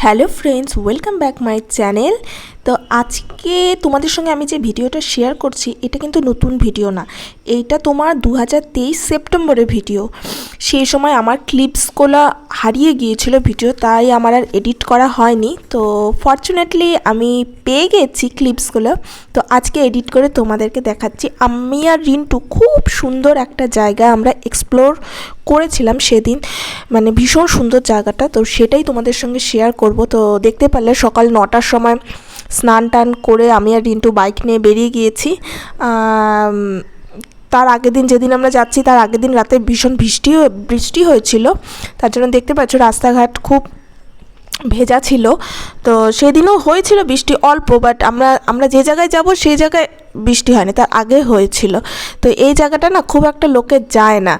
Hello friends, welcome back my channel. তো আজকে তোমাদের সঙ্গে আমি যে ভিডিওটা শেয়ার করছি এটা কিন্তু নতুন ভিডিও না, এইটা তোমার 2023 সেপ্টেম্বরের ভিডিও। সেই সময় আমার ক্লিপসগুলো হারিয়ে গিয়েছিল ভিডিও, তাই আমার আর এডিট করা হয়নি। তো ফর্চুনেটলি আমি পেয়ে গেছি ক্লিপসগুলো, তো আজকে এডিট করে তোমাদেরকে দেখাচ্ছি। আমি আর রিন্টু খুব সুন্দর একটা জায়গা আমরা এক্সপ্লোর করেছিলাম সেদিন, মানে ভীষণ সুন্দর জায়গাটা, তো সেটাই তোমাদের সঙ্গে শেয়ার করব। তো দেখতে পারলে সকাল 9টার সময় স্নান টান করে আমি আর রিন্টু বাইক নিয়ে বেরিয়ে গিয়েছি। তার আগের দিন, যেদিন আমরা যাচ্ছি তার আগের দিন রাতে ভীষণ বৃষ্টি হয়েছিল, তার জন্য দেখতে পাচ্ছ রাস্তাঘাট খুব ভেজা ছিল। তো সেদিনও হয়েছিল বৃষ্টি অল্প, বাট আমরা যে জায়গায় যাব সেই জায়গায় বৃষ্টি হয়নি, তার আগে হয়েছিল। তো এই জায়গাটা না খুব একটা লোকে যায় না,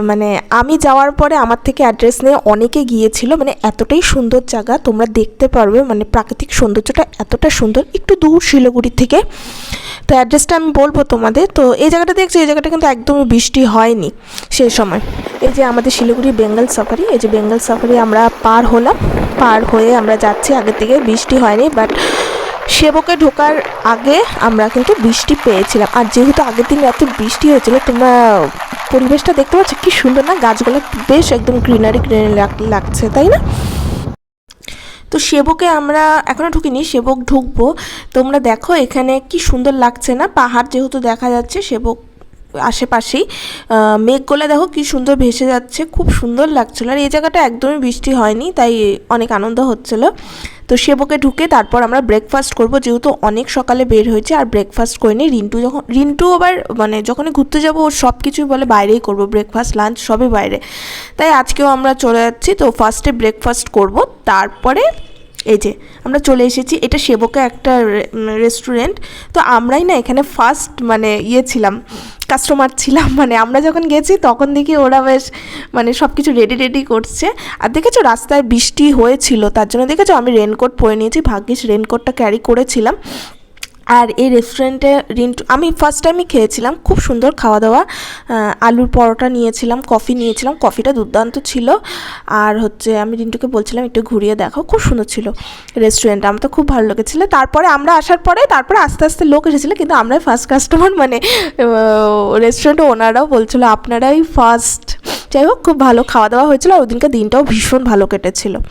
মানে আমি যাওয়ার পরে আমার থেকে অ্যাড্রেস নিয়ে অনেকে গিয়েছিল। মানে এতটাই সুন্দর জায়গা, তোমরা দেখতে পারবে, মানে প্রাকৃতিক সৌন্দর্যটা এতটা সুন্দর, একটু দূর শিলিগুড়ি থেকে। তো অ্যাড্রেসটা আমি বলবো তোমাদের। তো এই জায়গাটা দেখছি, এই জায়গাটা কিন্তু একদমই বৃষ্টি হয়নি সেই সময়। এই যে আমাদের শিলিগুড়ি বেঙ্গল সাফারি, এই যে বেঙ্গল সাফারি আমরা পার হলাম, পার হয়ে আমরা যাচ্ছি। আগের থেকে বৃষ্টি হয়নি, বাট সেবকে ঢোকার আগে আমরা কিন্তু বৃষ্টি পেয়েছিলাম। আর যেহেতু আগের দিন রাতে বৃষ্টি হয়েছিল, তোমরা পরিবেশটা দেখতে পাচ্ছ কি সুন্দর না, গাছগুলো বেশ একদম গ্রিনারি লাগছে, তাই না? তো সেবকে আমরা এখনও ঢুকিনি, সেবক ঢুকবো। তোমরা দেখো এখানে কি সুন্দর লাগছে না, পাহাড় যেহেতু দেখা যাচ্ছে, সেবক আশেপাশেই মেঘগুলো দেখো কি সুন্দর ভেসে যাচ্ছে, খুব সুন্দর লাগছিলো। আর এই জায়গাটা একদমই বৃষ্টি হয়নি, তাই অনেক আনন্দ হচ্ছিলো। তো সেবকে ঢুকে তারপর আমরা ব্রেকফাস্ট করব, যেহেতু অনেক সকালে বের হয়েছে আর ব্রেকফাস্ট করিনি। রিন্টু আবার মানে যখনই ঘুরতে যাবো ওর সব কিছুই বলে বাইরেই করব, ব্রেকফাস্ট লাঞ্চ সবই বাইরে, তাই আজকেও আমরা চলে যাচ্ছি। তো ফার্স্টে ব্রেকফাস্ট করব, তারপরে এই যে আমরা চলে এসেছি, এটা সেবকে একটা রেস্টুরেন্ট। তো আমরাই না এখানে ফার্স্ট মানে ছিলাম, কাস্টমার ছিলাম। মানে আমরা যখন গেছি তখন দেখি ওরা বেশ মানে সব কিছু রেডি করছে। আর দেখেছো রাস্তায় বৃষ্টি হয়েছিল, তার জন্য দেখেছো আমি রেনকোট পরে নিয়েছি, ভাগ্যিস রেনকোটটা ক্যারি করেছিলাম। আর এই রেস্টুরেন্টে আমি ফার্স্ট টাইমই খেয়েছিলাম, খুব সুন্দর খাওয়া দাওয়া। আলুর পরোটা নিয়েছিলাম, কফি নিয়েছিলাম, কফিটা দুর্দান্ত ছিল। আর আমি রিন্টুকে বলছিলাম একটু ঘুরিয়ে দেখাও, খুব সুন্দর ছিল রেস্টুরেন্টটা, আমার তো খুব ভালো লেগেছিলো। তারপরে আমরা আসার পরে তারপরে আস্তে আস্তে লোক এসেছিলো, কিন্তু আমরাই ফার্স্ট কাস্টমার, মানে রেস্টুরেন্টের ওনারাও বলছিলো আপনারাই ফার্স্ট। যাই হোক, খুব ভালো খাওয়া দাওয়া হয়েছিলো, আর ওদিনকে দিনটাও ভীষণ ভালো কেটেছিলো।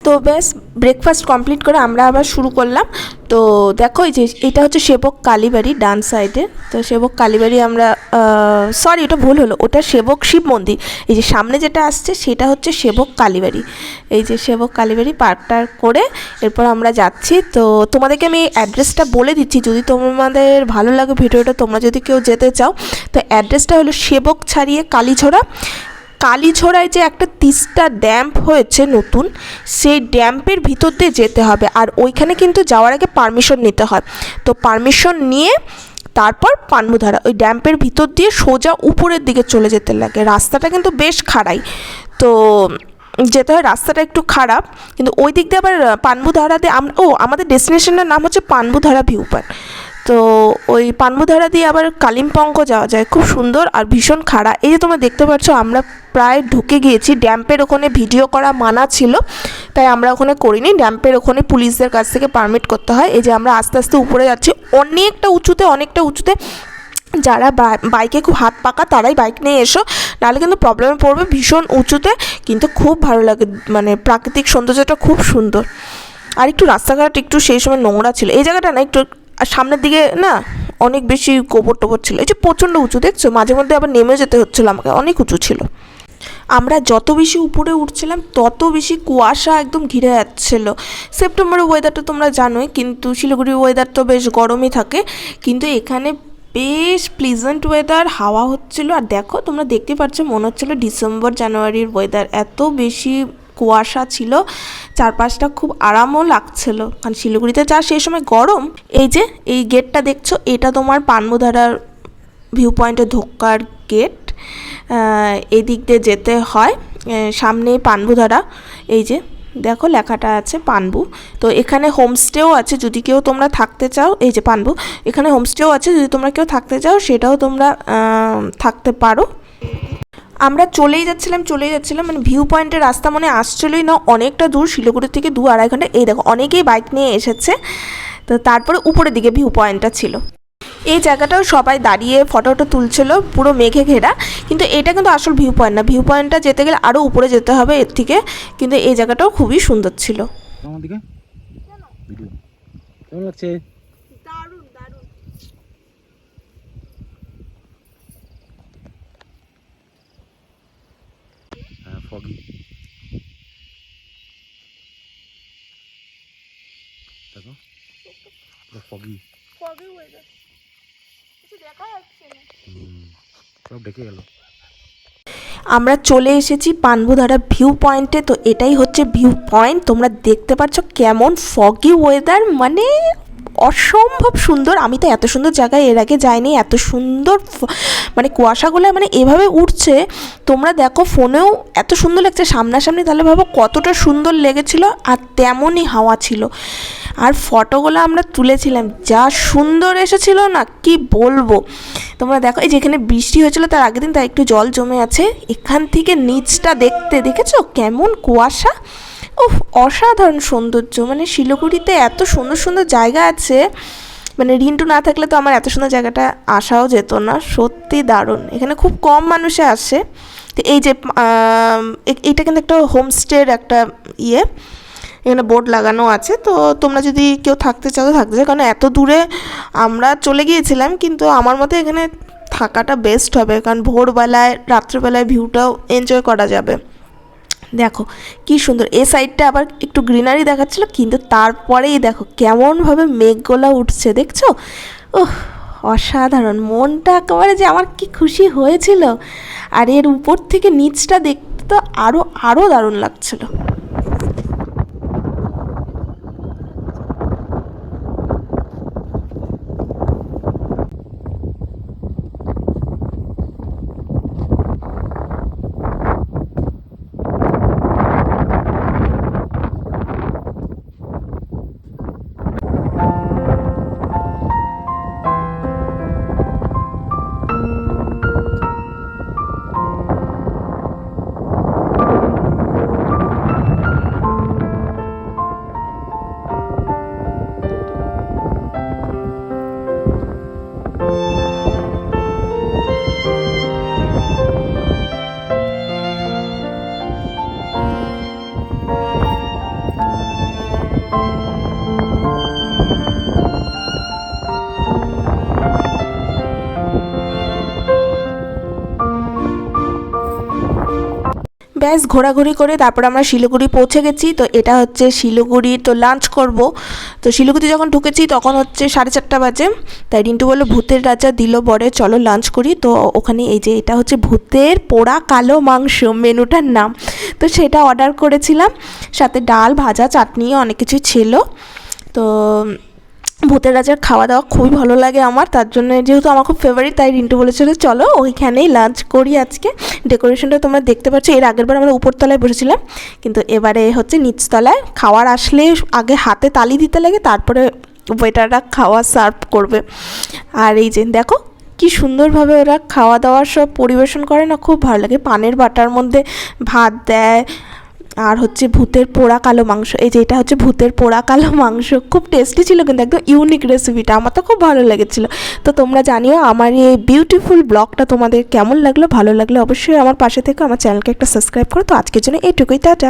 তো ব্যাস ব্রেকফাস্ট কমপ্লিট করে আমরা আবার শুরু করলাম। তো দেখো এই যে এটা হচ্ছে সেবক কালীবাড়ি ডান সাইডে। তো সেবক কালীবাড়ি আমরা সরি ওটা ভুল হলো, ওটা সেবক শিব মন্দির। এই যে সামনে যেটা আসছে সেটা হচ্ছে সেবক কালীবাড়ি। এই যে সেবক কালীবাড়ি পার্কটা করে এরপর আমরা যাচ্ছি। তো তোমাদেরকে আমি অ্যাড্রেসটা বলে দিচ্ছি, যদি তোমাদের ভালো লাগে ভিডিওটা, তোমরা যদি কেউ যেতে চাও। তো অ্যাড্রেসটা হলো সেবক ছাড়িয়ে কালীঝোড়ায় যে একটা তিস্তা ড্যাম্প হয়েছে নতুন, সেই ড্যাম্পের ভিতর দিয়ে যেতে হবে। আর ওইখানে কিন্তু যাওয়ার আগে পারমিশন নিতে হয়। তো পারমিশন নিয়ে তারপর পানমুধারা, ওই ড্যাম্পের ভিতর দিয়ে সোজা উপরের দিকে চলে যেতে লাগে। রাস্তাটা কিন্তু বেশ খাড়াই, তো যেতে হয়, রাস্তাটা একটু খারাপ, কিন্তু ওই দিক দিয়ে আবার পানমুধারাতে আমাদের ডেস্টিনেশনের নাম হচ্ছে পানমুধারা ভিউ পয়েন্ট। তো ওই পানমুধারা দিয়ে আবার কালিম্পংও যাওয়া যায়, খুব সুন্দর আর ভীষণ খাড়া। এই যে তোমরা দেখতে পাচ্ছ আমরা প্রায় ঢুকে গিয়েছি। ড্যাম্পের ওখানে ভিডিও করা মানা ছিল, তাই আমরা ওখানে করিনি। ড্যাম্পের ওখানে পুলিশদের কাছ থেকে পারমিট করতে হয়। এই যে আমরা আস্তে আস্তে উপরে যাচ্ছি, অনেকটা উঁচুতে। যারা বাইকে খুব হাত পাকা তারাই বাইক নিয়ে এসো, নাহলে কিন্তু প্রবলেমে পড়বে, ভীষণ উঁচুতে, কিন্তু খুব ভালো লাগে, মানে প্রাকৃতিক সৌন্দর্যটা খুব সুন্দর। আর একটু রাস্তাঘাট একটু সেই সময় নোংরা ছিল, এই জায়গাটা না একটু সামনের দিকে না অনেক বেশি গোবর টোবর ছিল। এই যে প্রচণ্ড উঁচু দেখছো, মাঝে মধ্যে আবার নেমে যেতে হচ্ছিলো আমাকে, অনেক উঁচু ছিল। আমরা যত বেশি উপরে উঠছিলাম তত বেশি কুয়াশা একদম ঘিরে যাচ্ছিলো। সেপ্টেম্বরের ওয়েদারটা তোমরা জানোই, কিন্তু শিলিগুড়ির ওয়েদার তো বেশ গরমই থাকে, কিন্তু এখানে বেশ প্লিজেন্ট ওয়েদার, হাওয়া হচ্ছিলো। আর দেখো তোমরা দেখতে পাচ্ছ মনে হচ্ছিলো ডিসেম্বর জানুয়ারির ওয়েদার, এত বেশি কুয়াশা ছিল, চারপাশটা খুব আরামও লাগছিল, কারণ শিলিগুড়িতে যা সেই সময় গরম। এই যে এই গেটটা দেখছো, এটা তোমার পানমুধারার ভিউ পয়েন্টে ঢোকার গেট। এই দিক দিয়ে যেতে হয়, সামনে পানমুধারা, এই যে দেখো লেখাটা আছে পানবু। তো এখানে হোমস্টেও আছে, যদি কেউ তোমরা থাকতে চাও, এই যে পানবু, এখানে হোমস্টেও আছে, যদি তোমরা কেউ থাকতে চাও সেটাও তোমরা থাকতে পারো। আমরা চলেই যাচ্ছিলাম, মানে ভিউ পয়েন্টের রাস্তা মনে আসছিলই না, অনেকটা দূর, শিলিগুড়ি থেকে 2-2.5 ঘন্টা। এই দেখো অনেকেই বাইক নিয়ে এসেছে। তো তারপরে উপরের দিকে ভিউ পয়েন্টটা ছিল। এই জায়গাটাও সবাই দাঁড়িয়ে ফটো তুলছিল, পুরো মেঘে ঘেরা। কিন্তু এটা কিন্তু আসল ভিউ পয়েন্ট না, ভিউ পয়েন্টটা যেতে গেলে আরও উপরে যেতে হবে এর থেকে। কিন্তু এই জায়গাটাও খুবই সুন্দর ছিল। কেমন লাগছে? দারুণ দারুণ। হ্যাঁ, ফগি। দেখো পুরো ফগি। ফগি ওয়েদার, কিছু দেখা যাচ্ছে না, সব ডেকে গেল। আমরা চলে এসেছি পানবুধারা ভিউ পয়েন্টে। তো এটাই হচ্ছে ভিউ পয়েন্ট, তোমরা দেখতে পাচ্ছ কেমন ফগি ওয়েদার, মানে অসম্ভব সুন্দর। আমি তো এত সুন্দর জায়গায় এর আগে যাইনি, এত সুন্দর মানে কুয়াশাগুলো মানে এভাবে উঠছে, তোমরা দেখো ফোনেও এত সুন্দর লাগছে, সামনাসামনি তাহলে ভাবো কতটা সুন্দর লেগেছিল। আর তেমনই হাওয়া ছিল, আর ফটোগুলো আমরা তুলেছিলাম, যা সুন্দর এসেছিল না কি বলবো। তোমরা দেখো এই যেখানে বৃষ্টি হয়েছিল তার আগের দিন, তাই একটু জল জমে আছে। এখান থেকে নিচটা দেখেছো কেমন কুয়াশা। উফ, অসাধারণ সৌন্দর্য। মানে শিলিগুড়িতে এত সুন্দর সুন্দর জায়গা আছে, মানে রিন্টু না থাকলে তো আমার এত সুন্দর জায়গাটা আসাও যেত না। সত্যি দারুণ, এখানে খুব কম মানুষে আসে। তো এই যে এইটা কিন্তু একটা হোমস্টের একটা এখানে বোর্ড লাগানো আছে। তো তোমরা যদি কেউ থাকতে চাও তো থাকতে চাও, কারণ এত দূরে আমরা চলে গিয়েছিলাম। কিন্তু আমার মতে এখানে থাকাটা বেস্ট হবে, কারণ ভোরবেলায় রাত্রেবেলায় ভিউটাও এনজয় করা যাবে। দেখো কি সুন্দর, এ সাইডটা আবার একটু গ্রিনারি দেখাচ্ছিলো, কিন্তু তারপরেই দেখো কেমনভাবে মেঘগুলো উঠছে, দেখছো? ওহ, অসাধারণ। মনটা একেবারে যে আমার কি খুশি হয়েছিল। আর এর উপর থেকে নিচটা দেখতে তো আরও দারুণ লাগছিলো। ব্যাস ঘোরাঘুরি করে তারপর আমরা শিলিগুড়ি পৌঁছে গেছি। তো এটা হচ্ছে শিলিগুড়ি, তো লাঞ্চ করব। তো শিলিগুড়ি যখন ঢুকেছি তখন হচ্ছে 4:30 বাজে। তাই রিন্টু বললো ভূতের রাজা দিল বরে, চলো লাঞ্চ করি। তো ওখানে এই যে এটা হচ্ছে ভূতের পোড়া কালো মাংস মেনুটার নাম, তো সেটা অর্ডার করেছিলাম। সাথে ডাল, ভাজা, চাটনি, অনেক কিছুই ছিল। তো ভূতের রাজার খাওয়া দাওয়া খুবই ভালো লাগে আমার, তার জন্য যেহেতু আমার খুব ফেভারিট, তাই রিন্টু বলেছিল চলো ওইখানেই লাঞ্চ করি আজকে। ডেকোরেশনটা তোমরা দেখতে পাচ্ছ, এর আগেরবার আমরা উপরতলায় বসেছিলাম, কিন্তু এবারে হচ্ছে নিচতলায়। খাওয়ার আসলে আগে হাতে তালি দিতে লাগে, তারপরে ওয়েটাররা খাওয়া সার্ভ করবে। আর এই যে দেখো কি সুন্দরভাবে ওরা খাওয়া দাওয়া সব পরিবেশন করে না, খুব ভালো লাগে। পানের বাটার মধ্যে ভাত দেয়, আর হচ্ছে ভূতের পোড়া কালো মাংস। এই যে এটা হচ্ছে ভূতের পোড়া কালো মাংস, খুব টেস্টি ছিল, কিন্তু একদম ইউনিক রেসিপিটা, আমার তো খুব ভালো লেগেছিলো। তো তোমরা জানিও আমার এই বিউটিফুল ব্লগটা তোমাদের কেমন লাগলো। ভালো লাগলে অবশ্যই আমার পাশে থেকে আমার চ্যানেলকে একটা সাবস্ক্রাইব করো। তো আজকের জন্য এইটুকুই, টাটা।